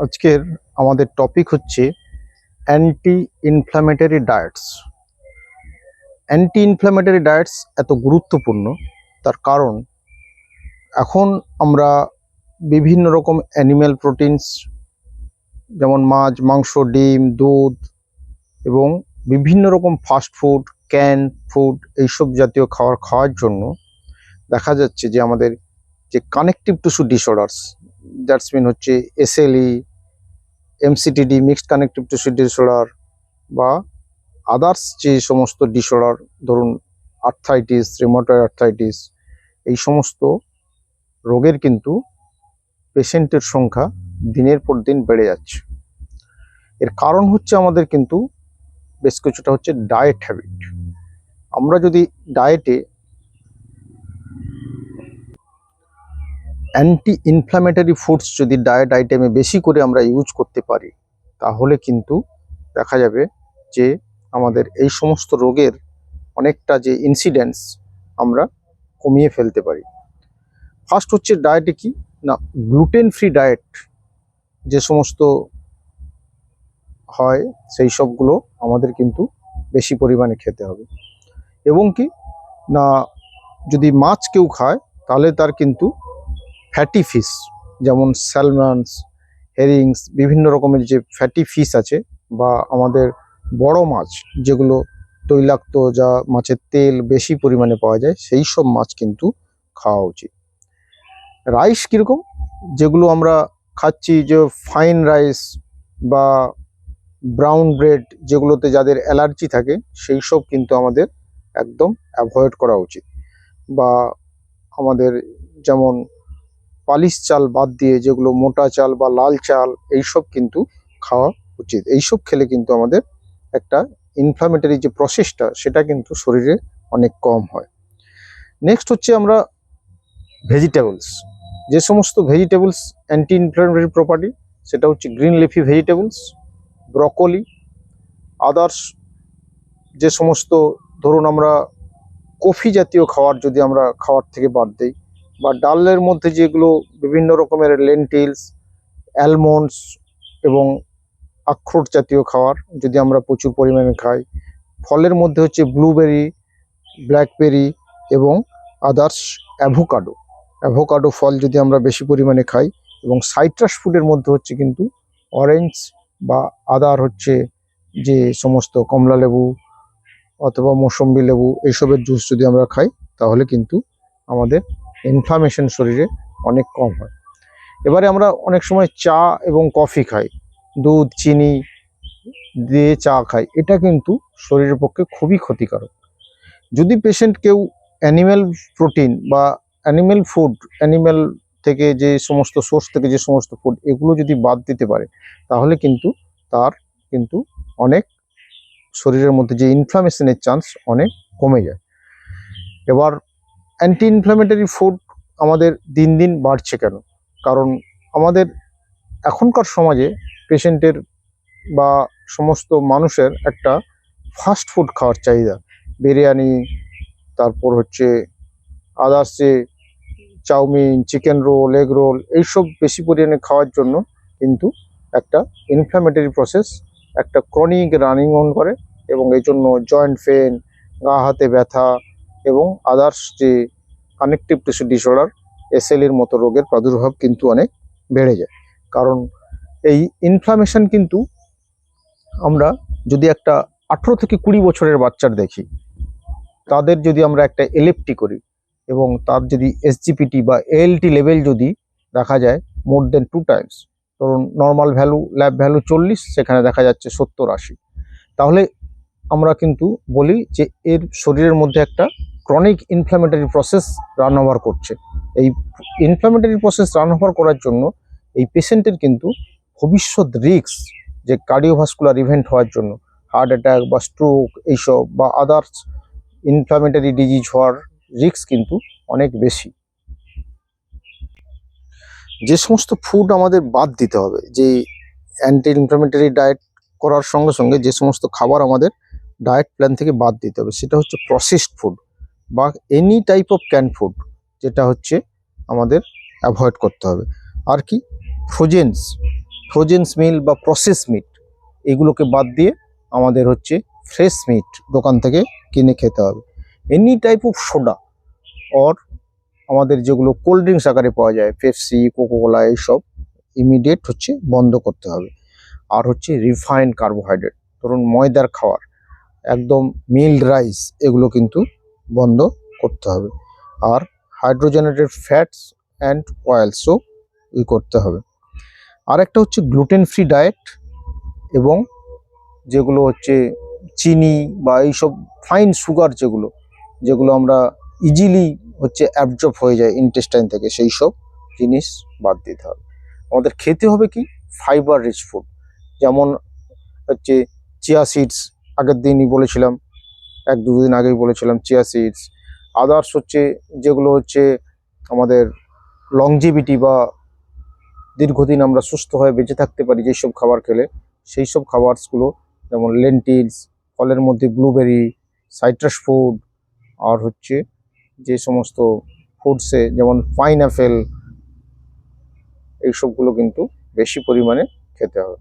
আজকের আমাদের টপিক হচ্ছে anti inflammatory diets. Anti inflammatory diets এত গুরুত্বপূর্ণ তার কারণ এখন আমরা বিভিন্ন রকম অ্যানিম্যাল প্রোটিনস যেমন মাছ, মাংস, ডিম, দুধ এবং বিভিন্ন রকম ফাস্ট ফুড, ক্যান ফুড এইসব জাতীয় খাওয়ার জন্য দেখা যাচ্ছে যে আমাদের যে connective tissue disorders, that's mean হচ্ছে SLE, MCTD, mixed connective tissue disorder বা আদার্স যে সমস্ত ডিসঅর্ডার, ধরুন আর্থ্রাইটিস, রিউমাটয়েড আর্থ্রাইটিস, এই সমস্ত রোগের কিন্তু পেশেন্টের সংখ্যা দিনের পর দিন বেড়ে যাচ্ছে। এর কারণ হচ্ছে আমাদের কিন্তু বেশ কিছুটা হচ্ছে ডায়েট হ্যাবিট। আমরা যদি ডায়েটে অ্যান্টি ইনফ্ল্যামেটরি ফুডস যদি ডায়েট আইটেমে বেশি করে আমরা ইউজ করতে পারি, তাহলে কিন্তু দেখা যাবে যে আমাদের এই সমস্ত রোগের অনেকটা যে ইনসিডেন্স আমরা কমিয়ে ফেলতে পারি। ফার্স্ট হচ্ছে ডায়েটে কি না, গ্লুটেন ফ্রি ডায়েট যে সমস্ত হয় সেই সবগুলো আমাদের কিন্তু বেশি পরিমাণে খেতে হবে। এবং কি না, যদি মাছ কেউ খায় তাহলে তার কিন্তু ফ্যাটি ফিশ যেমন স্যালমনস, হেরিংস, বিভিন্ন রকমের যে ফ্যাটি ফিশ আছে বা আমাদের বড় মাছ যেগুলো তৈলাক্ত, যা মাছের তেল বেশি পরিমাণে পাওয়া যায়, সেই সব মাছ কিন্তু খাওয়া উচিত। রাইস কীরকম, যেগুলো আমরা খাচ্ছি, যে ফাইন রাইস বা ব্রাউন ব্রেড, যেগুলোতে যাদের অ্যালার্জি থাকে, সেই সব কিন্তু আমাদের একদম অ্যাভয়েড করা উচিত। বা আমাদের যেমন পালিশ চাল বাদ দিয়ে যেগুলো মোটা চাল বা লাল চাল, এইসব কিন্তু খাওয়া উচিত। এইসব খেলে কিন্তু আমাদের একটা ইনফ্ল্যামেটরি যে প্রসেসটা, সেটা কিন্তু শরীরে অনেক কম হয়। নেক্সট হচ্ছে আমরা ভেজিটেবলস, যে সমস্ত ভেজিটেবলস অ্যান্টি ইনফ্ল্যামেটরি প্রপার্টি, সেটা হচ্ছে green leafy vegetables, broccoli, others যে সমস্ত, ধরুন আমরা কফি জাতীয় খাবার যদি আমরা খাওয়ার থেকে বাদ দিই, বা ডালের মধ্যে যেগুলো বিভিন্ন রকমের লেন্টিলস, অ্যালমন্ডস এবং আখরোট জাতীয় খাবার যদি আমরা প্রচুর পরিমাণে খাই, ফলের মধ্যে হচ্ছে ব্লুবেরি, ব্ল্যাকবেরি এবং আদার্স অ্যাভোকাডো ফল যদি আমরা বেশি পরিমাণে খাই, এবং সাইট্রাস ফুডের মধ্যে হচ্ছে কিন্তু অরেঞ্জ বা আদার হচ্ছে যে সমস্ত কমলা লেবু অথবা মৌসম্বি লেবু, এইসবের জুস যদি আমরা খাই, তাহলে কিন্তু আমাদের ইনফ্লামেশন শরীরে অনেক কম হয়। এবারে আমরা অনেক সময় চা এবং কফি খাই, দুধ চিনি দিয়ে চা খাই, এটা কিন্তু শরীরের পক্ষে খুবই ক্ষতিকারক। যদি পেশেন্ট কেউ অ্যানিম্যাল প্রোটিন বা অ্যানিম্যাল ফুড, অ্যানিম্যাল থেকে যে সমস্ত সোর্স থেকে যে সমস্ত ফুড, এগুলো যদি বাদ দিতে পারে, তাহলে কিন্তু তার কিন্তু অনেক শরীরের মধ্যে যে ইনফ্লামেশনের চান্স অনেক কমে যায়। এবার অ্যান্টি ইনফ্ল্যামেটরি ফুড আমাদের দিন দিন বাড়ছে কেন? কারণ আমাদের এখনকার সমাজে পেশেন্টের বা সমস্ত মানুষের একটা ফাস্ট ফুড খাওয়ার চাহিদা, বিরিয়ানি, তারপর হচ্ছে আদার্স যে chowmein, chicken roll, egg roll, এইসব বেশি পরিমাণে খাওয়ার জন্য কিন্তু একটা ইনফ্ল্যামেটরি প্রসেস একটা ক্রনিক রানিং অন করে, এবং এই জন্য জয়েন্ট পেন, গা হাতে ব্যথা এবং আদার্স যে কানেকটিভ টিস্যু ডিসঅর্ডার, এসএলইর মতো রোগের প্রাদুর্ভাব কিন্তু অনেক বেড়ে যায়। কারণ এই ইনফ্লামেশন কিন্তু আমরা যদি একটা 18 থেকে 20 বছরের বাচ্চার দেখি, তাদের যদি আমরা একটা এলএফটি করি এবং তার যদি এসজিপিটি বা এএলটি লেভেল যদি দেখা যায় মোর দেন 2 টাইমস, ধরুন নর্মাল ভ্যালু, ল্যাব ভ্যালু 40, সেখানে দেখা যাচ্ছে 70-80, তাহলে আমরা কিন্তু বলি যে এর শরীরের মধ্যে একটা chronic inflammatory process run over করছে। এই ইনফ্ল্যামেটরি প্রসেস রান ওভার করার জন্য এই পেশেন্টের কিন্তু ভবিষ্যৎ রিস্ক, যে কার্ডিওভাস্কুলার ইভেন্ট হওয়ার জন্য, হার্ট অ্যাটাক বা স্ট্রোক এইসব বা আদার্স ইনফ্ল্যামেটরি ডিজিজ হওয়ার রিস্ক কিন্তু অনেক বেশি। যে সমস্ত ফুড আমাদের বাদ দিতে হবে, যে অ্যান্টি ইনফ্ল্যামেটরি ডায়েট করার সঙ্গে সঙ্গে যে সমস্ত খাবার আমাদের ডায়েট প্ল্যান থেকে বাদ দিতে হবে, সেটা হচ্ছে প্রসেসড ফুড বা any type of can food, যেটা হচ্ছে আমাদের অ্যাভয়েড করতে হবে। আর কি, ফ্রোজেন্স, ফ্রোজেন মিল বা প্রসেস মিট এগুলোকে বাদ দিয়ে আমাদের হচ্ছে ফ্রেশ মিট দোকান থেকে কিনে খেতে হবে। Any type of soda or আমাদের যেগুলো কোল্ড ড্রিঙ্কস আকারে পাওয়া যায়, পেপসি, কোকোকোলা, এইসব ইমিডিয়েট হচ্ছে বন্ধ করতে হবে। আর হচ্ছে রিফাইন্ড কার্বোহাইড্রেট, ধরুন ময়দার খাবার, একদম মিল্ড রাইস, এগুলো কিন্তু বন্ধ করতে হবে। আর হাইড্রোজেনেটেড ফ্যাটস অ্যান্ড অয়েলসও করতে হবে। আর একটা হচ্ছে গ্লুটেন ফ্রি ডায়েট, এবং যেগুলো হচ্ছে চিনি বা এইসব ফাইন সুগার যেগুলো যেগুলো আমরা ইজিলি হচ্ছে অ্যাবজর্ব হয়ে যায় ইন্টেস্টাইন থেকে, সেই সব জিনিস বাদ দিতে হবে। আমাদের খেতে হবে কি ফাইবার রিচ ফুড, যেমন হচ্ছে চিয়া সিডস, আগের দিনই বলেছিলাম, এক দুদিন আগেই বলেছিলাম চিয়া সিডস। আদার্স হচ্ছে যেগুলো হচ্ছে আমাদের লংজিভিটি বা দীর্ঘদিন আমরা সুস্থ হয়ে বেঁচে থাকতে পারি যেসব খাবার খেলে, সেই সব খাবারগুলো যেমন লেন্টিলস, ফলের মধ্যে ব্লুবেরি, সাইট্রাস ফুড, আর হচ্ছে যে সমস্ত ফুডসে যেমন পাইনঅ্যাপেল, এইসবগুলো কিন্তু বেশি পরিমাণে খেতে হবে।